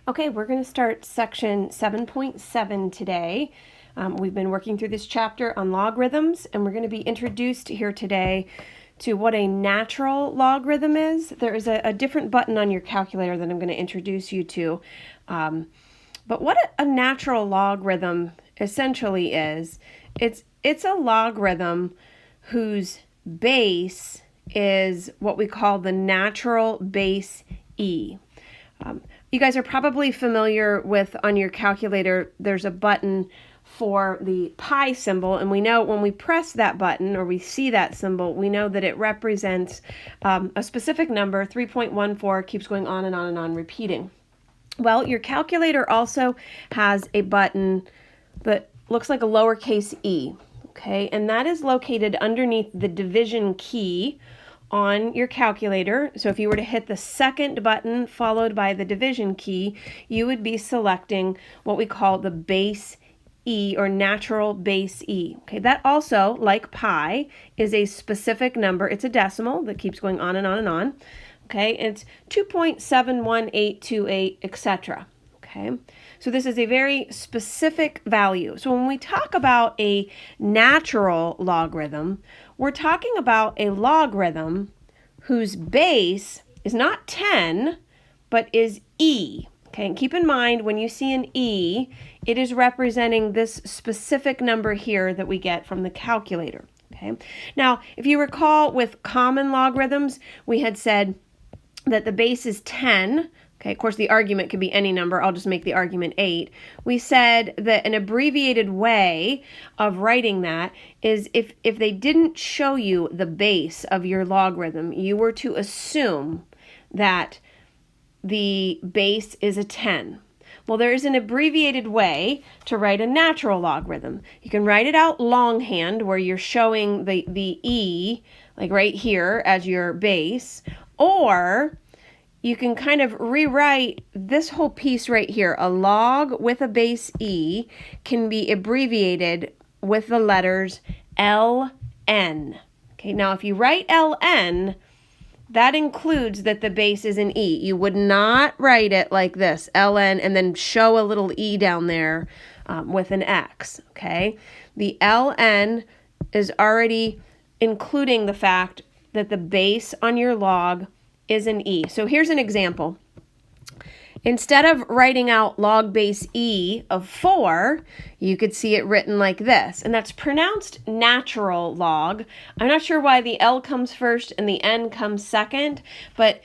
Okay, we're going to start section 7.7 today. We've been working through this chapter on logarithms, and we're going to be introduced here today to what a natural logarithm is. There is a different button on your calculator that I'm going to introduce you to. But what a natural logarithm essentially is, it's a logarithm whose base is what we call the natural base e. You guys are probably familiar with, on your calculator, there's a button for the pi symbol, and we know when we press that button or we see that symbol, we know that it represents a specific number. 3.14 keeps going on and on and on, repeating. Well, your calculator also has a button that looks like a lowercase e, okay, and that is located underneath the division key on your calculator. So if you were to hit the second button followed by the division key, you would be selecting what we call the base e, or natural base e. Okay, that also, like pi, is a specific number. It's a decimal that keeps going on and on and on. Okay, it's 2.71828, etc. Okay, so this is a very specific value. So when we talk about a natural logarithm, we're talking about a logarithm whose base is not 10, but is e. Okay, and keep in mind, when you see an e, it is representing this specific number here that we get from the calculator. Okay, now if you recall, with common logarithms, we had said that the base is 10. Okay, of course, the argument could be any number. I'll just make the argument 8. We said that an abbreviated way of writing that is if they didn't show you the base of your logarithm, you were to assume that the base is a 10. Well, there is an abbreviated way to write a natural logarithm. You can write it out longhand, where you're showing the e, like right here, as your base, or you can kind of rewrite this whole piece right here. A log with a base e can be abbreviated with the letters ln. Okay, now if you write ln, that includes that the base is an e. You would not write it like this, ln, and then show a little e down there with an x. Okay, the ln is already including the fact that the base on your log is an e. So here's an example. Instead of writing out log base e of 4, you could see it written like this, and that's pronounced natural log. I'm not sure why the L comes first and the N comes second, but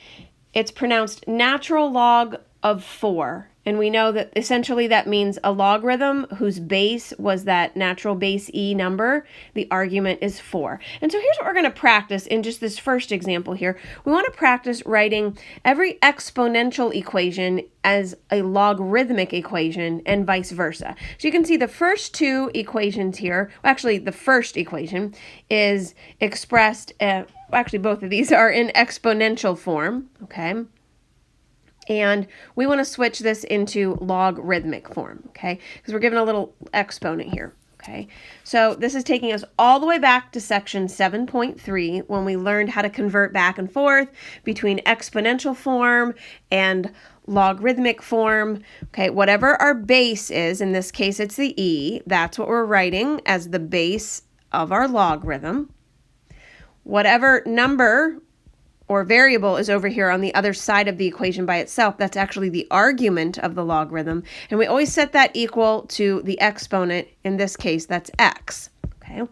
it's pronounced natural log of 4. And we know that essentially that means a logarithm whose base was that natural base e number. The argument is 4. And so here's what we're going to practice in just this first example here. We want to practice writing every exponential equation as a logarithmic equation and vice versa. So you can see the first two equations here, well, actually the first equation is expressed, actually both of these are in exponential form, okay? And we want to switch this into logarithmic form, okay? Because we're given a little exponent here, okay? So this is taking us all the way back to section 7.3 when we learned how to convert back and forth between exponential form and logarithmic form, okay? Whatever our base is, in this case it's the e, that's what we're writing as the base of our logarithm. Whatever number or variable is over here on the other side of the equation by itself, that's actually the argument of the logarithm. And we always set that equal to the exponent. In this case, that's x. Okay.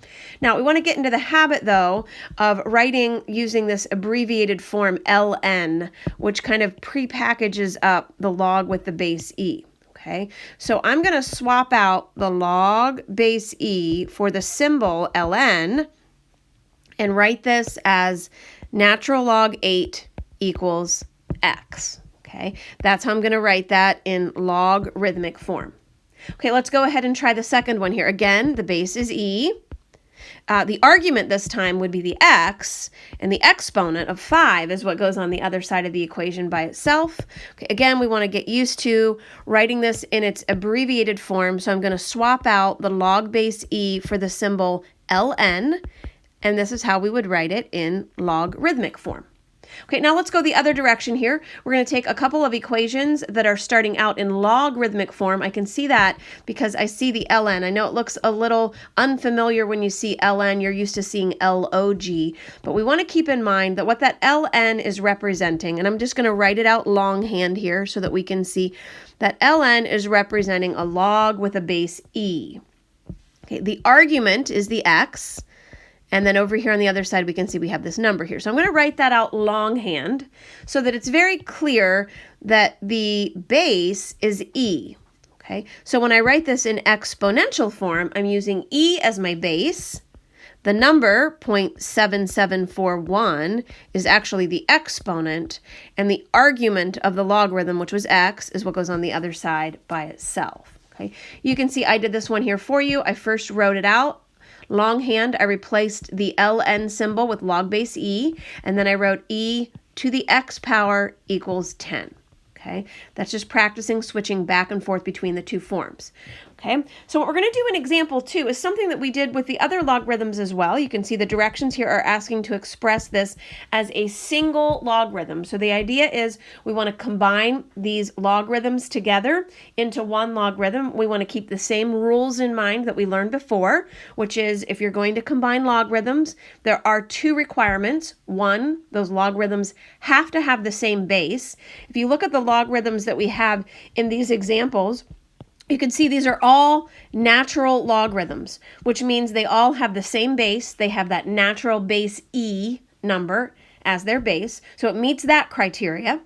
Now, we want to get into the habit, though, of writing using this abbreviated form ln, which kind of prepackages up the log with the base e. Okay. So I'm going to swap out the log base e for the symbol ln and write this as natural log 8 equals x, okay? That's how I'm going to write that in logarithmic form. Okay, let's go ahead and try the second one here. Again, the base is e. The argument this time would be the x, and the exponent of 5 is what goes on the other side of the equation by itself. Okay, again, we want to get used to writing this in its abbreviated form, so I'm going to swap out the log base e for the symbol ln, and this is how we would write it in logarithmic form. Okay, now let's go the other direction here. We're going to take a couple of equations that are starting out in logarithmic form. I can see that because I see the ln. I know it looks a little unfamiliar when you see ln. You're used to seeing log, but we want to keep in mind that what that ln is representing, and I'm just going to write it out longhand here so that we can see that ln is representing a log with a base e. Okay, the argument is the x. And then over here on the other side, we can see we have this number here. So I'm going to write that out longhand so that it's very clear that the base is e. Okay, so when I write this in exponential form, I'm using e as my base. The number 0.7741 is actually the exponent, and the argument of the logarithm, which was x, is what goes on the other side by itself. Okay, you can see I did this one here for you. I first wrote it out longhand. I replaced the ln symbol with log base e, and then I wrote e to the x power equals 10. Okay, that's just practicing switching back and forth between the two forms. Okay, so what we're going to do in example 2 is something that we did with the other logarithms as well. You can see the directions here are asking to express this as a single logarithm. So the idea is we want to combine these logarithms together into one logarithm. We want to keep the same rules in mind that we learned before, which is if you're going to combine logarithms, there are two requirements. One, those logarithms have to have the same base. If you look at the logarithms that we have in these examples, you can see these are all natural logarithms, which means they all have the same base. They have that natural base e number as their base, so it meets that criteria.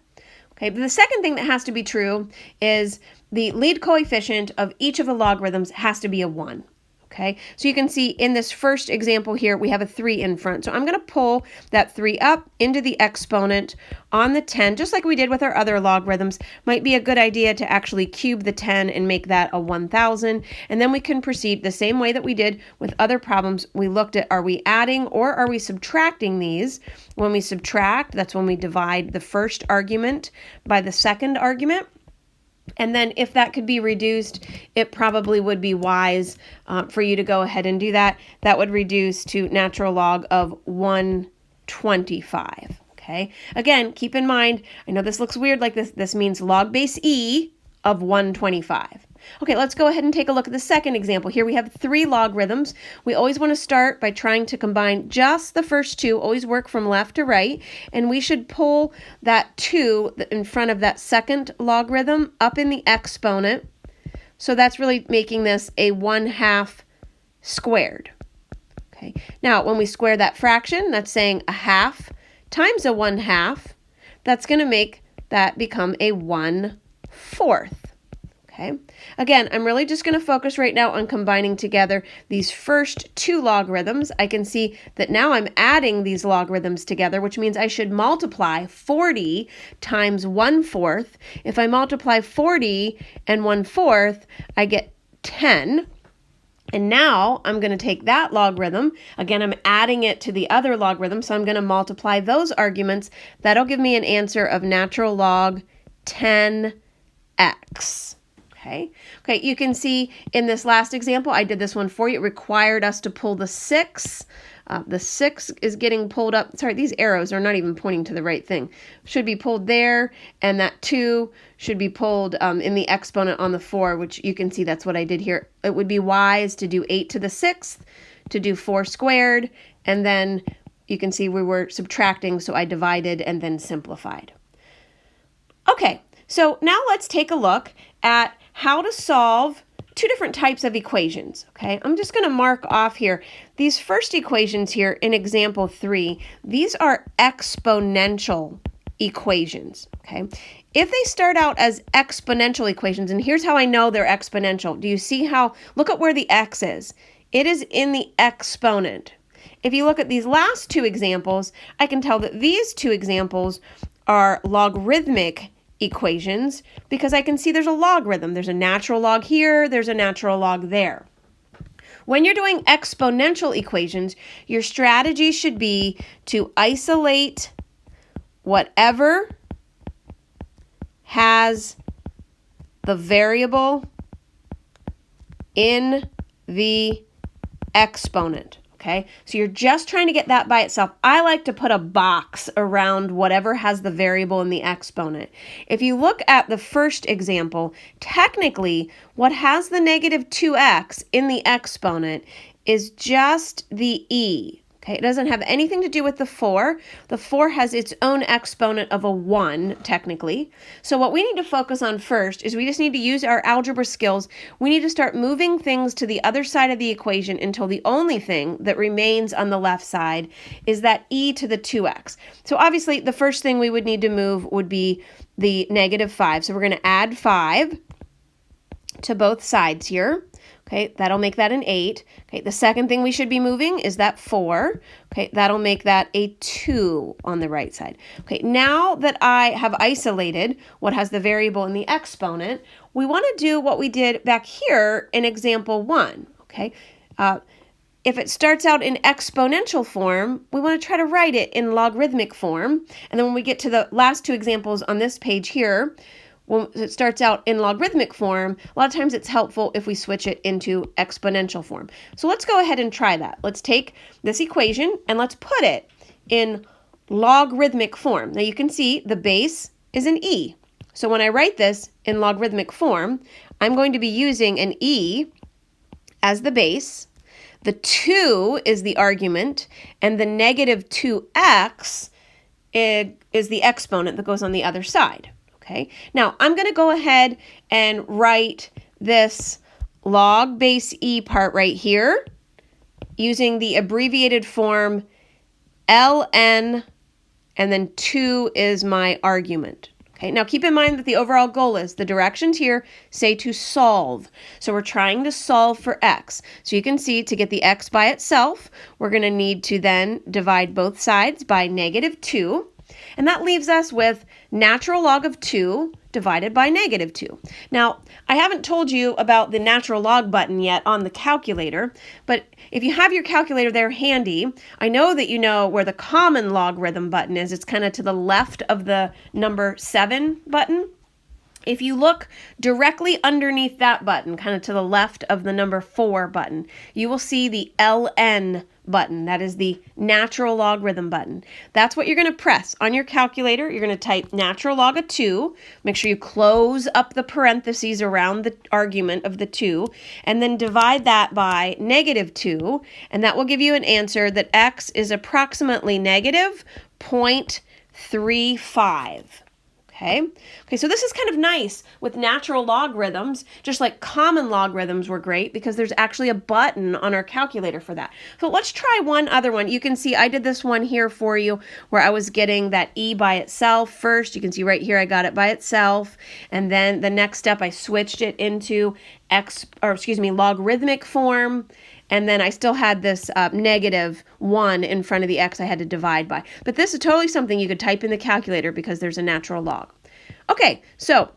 Okay, but the second thing that has to be true is the lead coefficient of each of the logarithms has to be a 1. Okay, so you can see in this first example here, we have a 3 in front. So I'm going to pull that 3 up into the exponent on the 10, just like we did with our other logarithms. Might be a good idea to actually cube the 10 and make that a 1,000. And then we can proceed the same way that we did with other problems. We looked at, are we adding or are we subtracting these? When we subtract, that's when we divide the first argument by the second argument. And then if that could be reduced, it probably would be wise for you to go ahead and do that. That would reduce to natural log of 125. Okay. Again, keep in mind, I know this looks weird like this. This means log base e of 125. Okay, let's go ahead and take a look at the second example. Here we have 3 logarithms. We always want to start by trying to combine just the first 2, always work from left to right, and we should pull that 2 in front of that second logarithm up in the exponent. So that's really making this a 1/2 squared. Okay, now when we square that fraction, that's saying a half times a 1/2. That's going to make that become a 1/4. Okay. Again, I'm really just going to focus right now on combining together these first 2 logarithms. I can see that now I'm adding these logarithms together, which means I should multiply 40 times 1/4. If I multiply 40 and 1/4, I get 10. And now I'm going to take that logarithm. Again, I'm adding it to the other logarithm, so I'm going to multiply those arguments. That'll give me an answer of natural log 10x. Okay, you can see in this last example, I did this one for you. It required us to pull the 6. The 6 is getting pulled up. Sorry, these arrows are not even pointing to the right thing. Should be pulled there, and that 2 should be pulled in the exponent on the 4, which you can see that's what I did here. It would be wise to do 8 to the 6th, to do 4 squared, and then you can see we were subtracting, so I divided and then simplified. Okay, so now let's take a look at how to solve 2 different types of equations. Okay, I'm just going to mark off here. These first equations here in example 3, these are exponential equations. Okay, if they start out as exponential equations, and here's how I know they're exponential. Do you see how, look at where the x is. It is in the exponent. If you look at these last 2 examples, I can tell that these 2 examples are logarithmic equations because I can see there's a logarithm. There's a natural log here, there's a natural log there. When you're doing exponential equations, your strategy should be to isolate whatever has the variable in the exponent. Okay, so you're just trying to get that by itself. I like to put a box around whatever has the variable in the exponent. If you look at the first example, technically what has the negative 2x in the exponent is just the e. Okay, it doesn't have anything to do with the 4. The 4 has its own exponent of a 1, technically. So what we need to focus on first is we just need to use our algebra skills. We need to start moving things to the other side of the equation until the only thing that remains on the left side is that e to the 2x. So obviously, the first thing we would need to move would be the negative 5. So we're going to add 5 to both sides here. Okay, that'll make that an 8. Okay, the second thing we should be moving is that 4. Okay, that'll make that a 2 on the right side. Okay, now that I have isolated what has the variable in the exponent, we want to do what we did back here in example 1. Okay, if it starts out in exponential form, we want to try to write it in logarithmic form. And then when we get to the last two examples on this page here, when it starts out in logarithmic form, a lot of times it's helpful if we switch it into exponential form. So let's go ahead and try that. Let's take this equation and let's put it in logarithmic form. Now you can see the base is an e. So when I write this in logarithmic form, I'm going to be using an e as the base. The 2 is the argument, and the negative 2x is the exponent that goes on the other side. Okay, now I'm going to go ahead and write this log base e part right here using the abbreviated form ln, and then 2 is my argument. Okay, now keep in mind that the overall goal is the directions here say to solve. So we're trying to solve for x. So you can see to get the x by itself, we're going to need to then divide both sides by negative 2. And that leaves us with natural log of 2 divided by negative 2. Now, I haven't told you about the natural log button yet on the calculator, but if you have your calculator there handy, I know that you know where the common logarithm button is. It's kind of to the left of the number 7 button. If you look directly underneath that button, kind of to the left of the number 4 button, you will see the LN button. That is the natural logarithm button. That's what you're going to press on your calculator. You're going to type natural log of 2. Make sure you close up the parentheses around the argument of the 2, and then divide that by negative 2, and that will give you an answer that x is approximately negative 0.35. Okay, so this is kind of nice with natural logarithms, just like common logarithms were great because there's actually a button on our calculator for that. So let's try one other one. You can see I did this one here for you where I was getting that e by itself first. You can see right here I got it by itself, and then the next step I switched it into logarithmic form. And then I still had this negative 1 in front of the x I had to divide by. But this is totally something you could type in the calculator because there's a natural log. Okay, so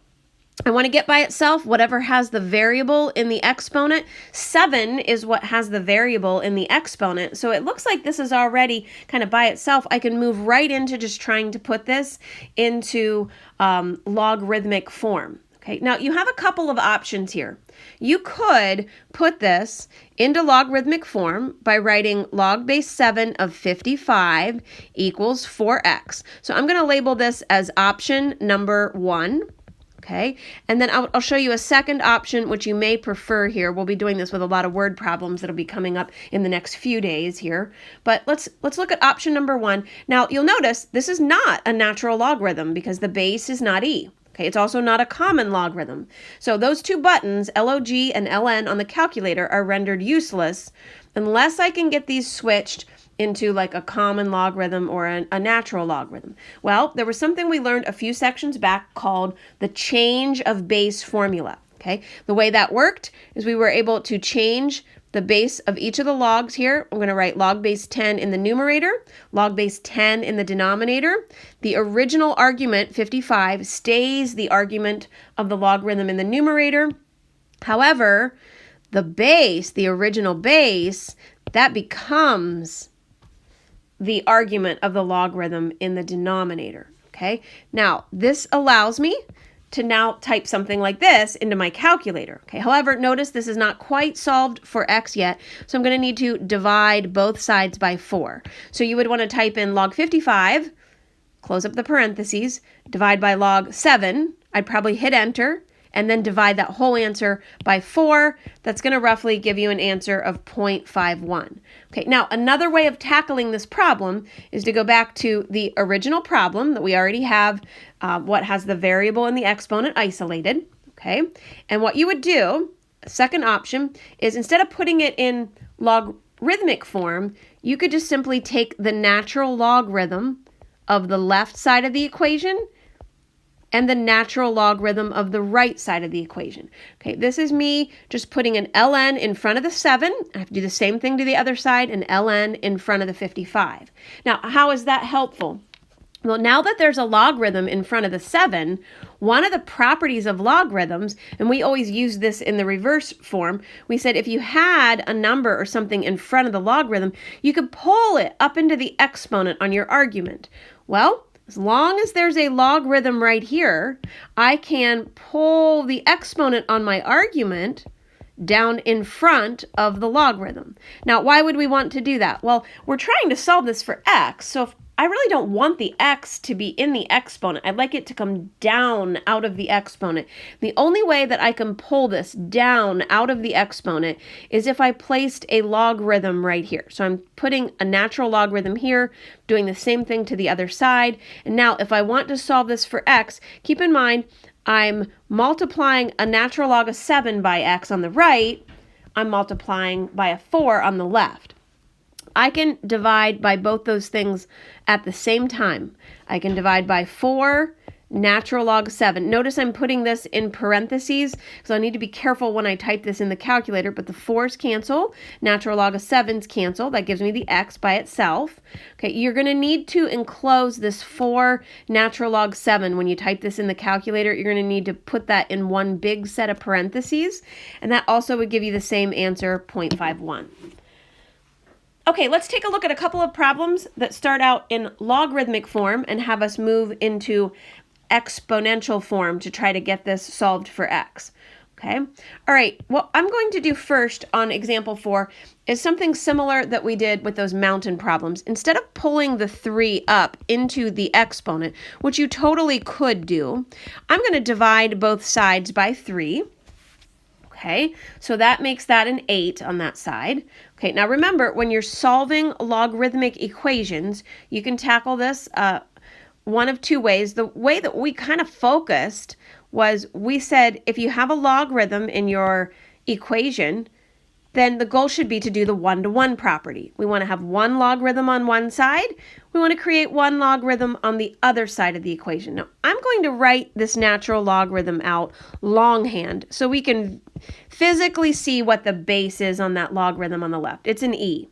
I want to get by itself whatever has the variable in the exponent. 7 is what has the variable in the exponent. So it looks like this is already kind of by itself. I can move right into just trying to put this into logarithmic form. Okay, now you have a couple of options here. You could put this into logarithmic form by writing log base 7 of 55 equals 4x. So I'm going to label this as option number 1. Okay, and then I'll show you a second option which you may prefer here. We'll be doing this with a lot of word problems that'll be coming up in the next few days here. But let's look at option number 1. Now you'll notice this is not a natural logarithm because the base is not e. Okay, it's also not a common logarithm. So those two buttons, LOG and LN on the calculator, are rendered useless unless I can get these switched into like a common logarithm or a natural logarithm. Well, there was something we learned a few sections back called the change of base formula. Okay, the way that worked is we were able to change the base of each of the logs here. I'm going to write log base 10 in the numerator, log base 10 in the denominator. The original argument, 55, stays the argument of the logarithm in the numerator. However, the base, the original base, that becomes the argument of the logarithm in the denominator. Okay, now this allows me to now type something like this into my calculator. Okay, however, notice this is not quite solved for x yet, so I'm going to need to divide both sides by 4. So you would want to type in log 55, close up the parentheses, divide by log 7. I'd probably hit enter, and then divide that whole answer by 4. That's going to roughly give you an answer of 0.51. Okay, now another way of tackling this problem is to go back to the original problem that we already have, what has the variable and the exponent isolated. Okay, and what you would do, second option, is instead of putting it in logarithmic form, you could just simply take the natural logarithm of the left side of the equation and the natural logarithm of the right side of the equation. Okay, this is me just putting an ln in front of the 7. I have to do the same thing to the other side, and ln in front of the 55. Now, how is that helpful? Well, now that there's a logarithm in front of the 7, one of the properties of logarithms, and we always use this in the reverse form, we said if you had a number or something in front of the logarithm, you could pull it up into the exponent on your argument. Well, as long as there's a logarithm right here, I can pull the exponent on my argument down in front of the logarithm. Now, why would we want to do that? Well, we're trying to solve this for x, so if I really don't want the x to be in the exponent. I'd like it to come down out of the exponent. The only way that I can pull this down out of the exponent is if I placed a logarithm right here. So I'm putting a natural logarithm here, doing the same thing to the other side. And now if I want to solve this for x, keep in mind I'm multiplying a natural log of 7 by x on the right. I'm multiplying by a 4 on the left. I can divide by both those things at the same time. I can divide by 4 natural log 7. Notice I'm putting this in parentheses, so I need to be careful when I type this in the calculator, but the 4's cancel, natural log of 7's cancel. That gives me the x by itself. Okay, you're going to need to enclose this 4 natural log 7 when you type this in the calculator. You're going to need to put that in one big set of parentheses, and that also would give you the same answer, 0.51. Okay, let's take a look at a couple of problems that start out in logarithmic form and have us move into exponential form to try to get this solved for x. Okay, all right, what I'm going to do first on example 4 is something similar that we did with those mountain problems. Instead of pulling the 3 up into the exponent, which you totally could do, I'm going to divide both sides by 3. Okay, so that makes that an 8 on that side. Okay, now remember, when you're solving logarithmic equations, you can tackle this one of two ways. The way that we kind of focused was we said if you have a logarithm in your equation, then the goal should be to do the one-to-one property. We want to have one logarithm on one side. We want to create one logarithm on the other side of the equation. Now, I'm going to write this natural logarithm out longhand so we can physically see what the base is on that logarithm on the left. It's an e.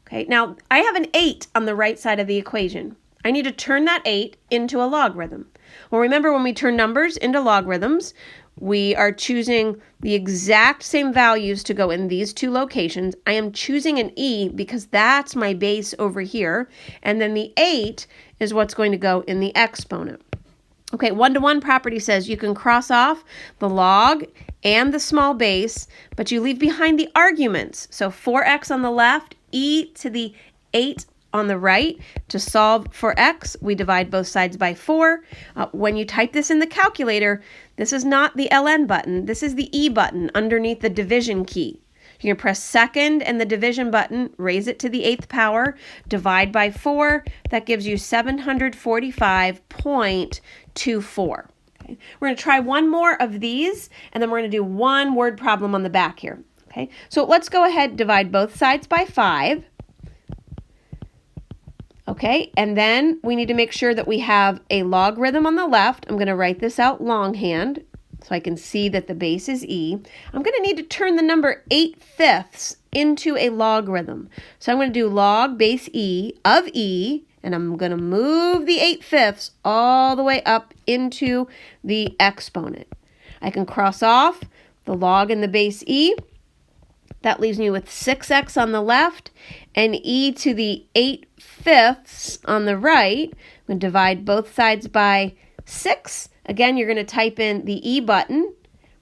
Okay, now I have an 8 on the right side of the equation. I need to turn that 8 into a logarithm. Well, remember when we turn numbers into logarithms, we are choosing the exact same values to go in these two locations. I am choosing an e because that's my base over here, and then the 8 is what's going to go in the exponent. Okay, one-to-one property says you can cross off the log and the small base, but you leave behind the arguments. So 4x on the left, e to the 8 on the right. To solve for x, we divide both sides by 4. When you type this in the calculator, this is not the ln button. This is the e button underneath the division key. You're going to press second and the division button, raise it to the 8th power, divide by 4. That gives you 745.24. Okay. We're going to try one more of these, and then we're going to do one word problem on the back here. Okay, so let's go ahead, divide both sides by 5. Okay, and then we need to make sure that we have a logarithm on the left. I'm going to write this out longhand so I can see that the base is e. I'm going to need to turn the number 8/5 into a logarithm. So I'm going to do log base e of e, and I'm going to move the 8/5 all the way up into the exponent. I can cross off the log and the base e. That leaves me with 6x on the left and e to the 8/5 on the right. I'm going to divide both sides by 6, Again, you're going to type in the E button,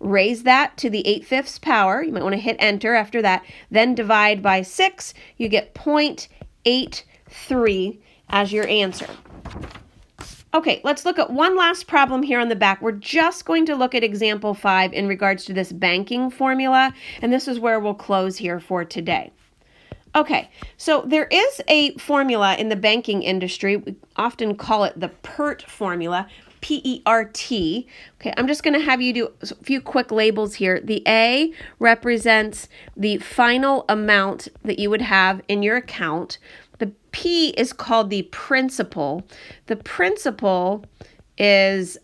raise that to the 8/5 power. You might want to hit enter after that. Then divide by 6. You get 0.83 as your answer. Okay, let's look at one last problem here on the back. We're just going to look at example 5 in regards to this banking formula, and this is where we'll close here for today. Okay, so there is a formula in the banking industry. We often call it the PERT formula, P-E-R-T. Okay, I'm just going to have you do a few quick labels here. The A represents the final amount that you would have in your account. The P is called the principal. The principal is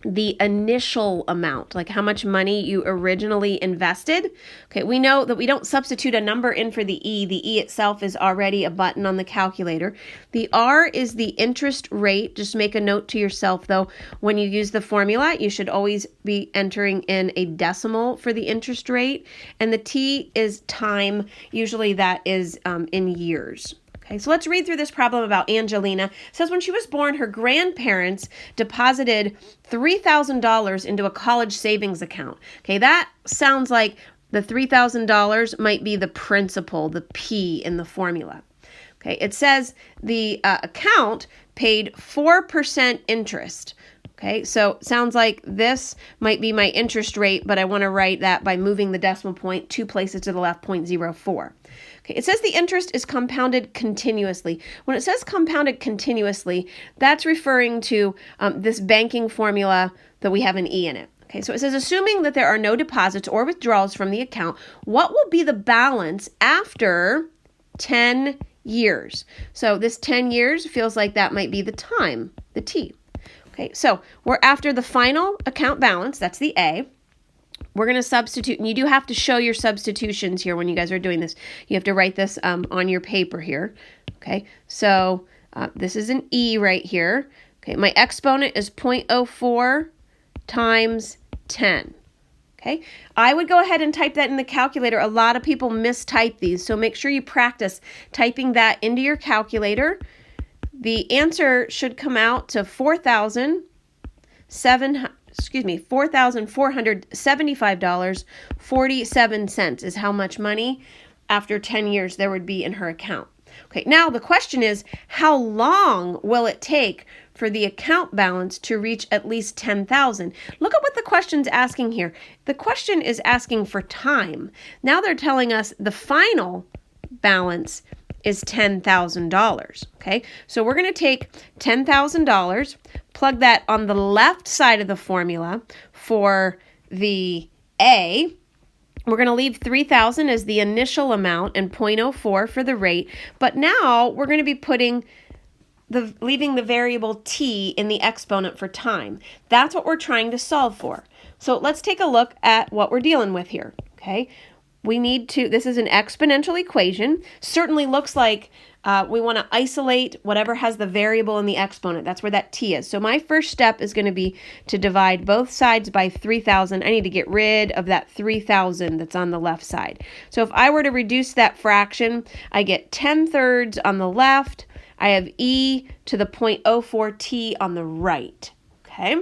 the initial amount, like how much money you originally invested. Okay, we know that we don't substitute a number in for the E. The E itself is already a button on the calculator. The R is the interest rate. Just make a note to yourself, though, when you use the formula, you should always be entering in a decimal for the interest rate. And the T is time. Usually that is in years. Okay, so let's read through this problem about Angelina. It says when she was born, her grandparents deposited $3,000 into a college savings account. Okay, that sounds like the $3,000 might be the principal, the P in the formula. Okay, it says the account paid 4% interest. Okay, so it sounds like this might be my interest rate, but I want to write that by moving the decimal point 2 places to the left, 0.04. Okay, it says the interest is compounded continuously. When it says compounded continuously, that's referring to this banking formula that we have an E in it. Okay, so it says assuming that there are no deposits or withdrawals from the account, what will be the balance after 10 years? So this 10 years feels like that might be the time, the T. Okay, so we're after the final account balance, that's the A. We're going to substitute, and you do have to show your substitutions here when you guys are doing this. You have to write this on your paper here. Okay, so this is an E right here. Okay, my exponent is 0.04 times 10. Okay, I would go ahead and type that in the calculator. A lot of people mistype these, so make sure you practice typing that into your calculator. The answer should come out to $4,475.47 is how much money after 10 years there would be in her account. Okay, now the question is, how long will it take for the account balance to reach at least 10,000? Look at what the question's asking here. The question is asking for time. Now they're telling us the final balance is $10,000. Okay, so we're going to take $10,000, plug that on the left side of the formula for the A. We're going to leave 3,000 as the initial amount and 0.04 for the rate. But now we're going to be leaving the variable T in the exponent for time. That's what we're trying to solve for. So let's take a look at what we're dealing with here. Okay, this is an exponential equation. Certainly looks like we want to isolate whatever has the variable in the exponent. That's where that T is. So my first step is going to be to divide both sides by 3,000. I need to get rid of that 3,000 that's on the left side. So if I were to reduce that fraction, I get 10/3 on the left. I have E to the 0.04 T on the right. Okay.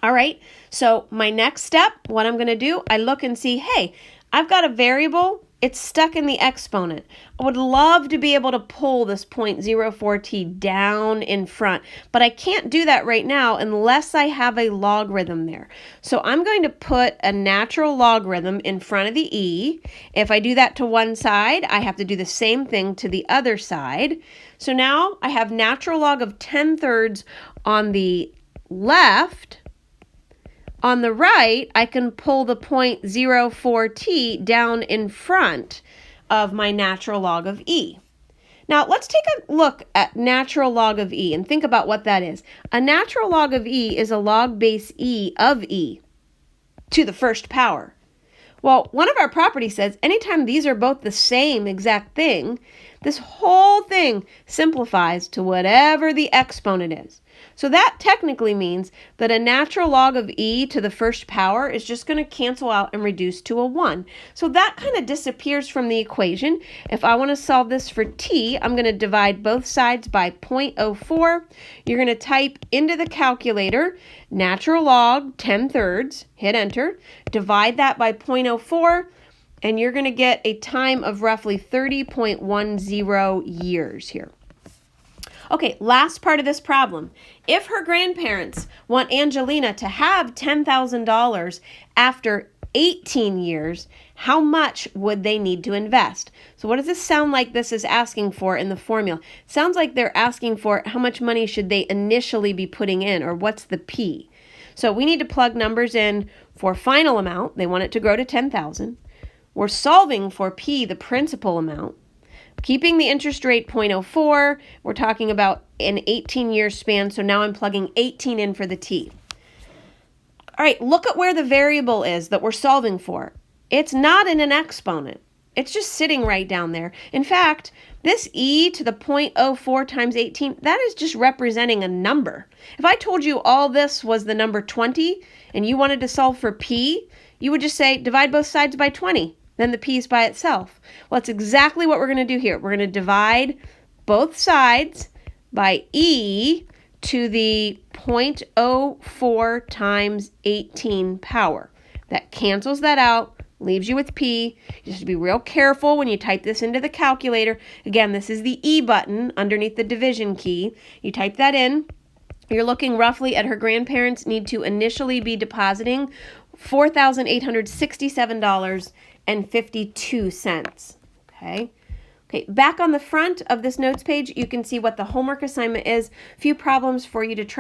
All right. So my next step, what I'm going to do, I look and see, hey, I've got a variable, it's stuck in the exponent. I would love to be able to pull this 0.04t down in front, but I can't do that right now unless I have a logarithm there. So I'm going to put a natural logarithm in front of the E. If I do that to one side, I have to do the same thing to the other side. So now I have natural log of 10/3 on the left. On the right, I can pull the 0.04t down in front of my natural log of E. Now, let's take a look at natural log of E and think about what that is. A natural log of E is a log base E of E to the first power. Well, one of our properties says anytime these are both the same exact thing, this whole thing simplifies to whatever the exponent is. So that technically means that a natural log of e to the first power is just going to cancel out and reduce to a 1. So that kind of disappears from the equation. If I want to solve this for t, I'm going to divide both sides by 0.04. You're going to type into the calculator natural log 10/3, hit enter, divide that by 0.04, and you're going to get a time of roughly 30.10 years here. Okay, last part of this problem. If her grandparents want Angelina to have $10,000 after 18 years, how much would they need to invest? So what does this sound like this is asking for in the formula? It sounds like they're asking for how much money should they initially be putting in, or what's the P? So we need to plug numbers in for final amount. They want it to grow to 10,000. We're solving for P, the principal amount. Keeping the interest rate 0.04, we're talking about an 18-year span, so now I'm plugging 18 in for the T. All right, look at where the variable is that we're solving for. It's not in an exponent. It's just sitting right down there. In fact, this e to the 0.04 times 18, that is just representing a number. If I told you all this was the number 20 and you wanted to solve for P, you would just say divide both sides by 20. Then the P is by itself. Well, that's exactly what we're going to do here. We're going to divide both sides by e to the 0.04 times 18 power. That cancels that out, leaves you with P. You have to be real careful when you type this into the calculator. Again, this is the E button underneath the division key. You type that in. You're looking roughly at her grandparents need to initially be depositing $4,867.52. Okay. Okay, back on the front of this notes page, you can see what the homework assignment is. A few problems for you to try.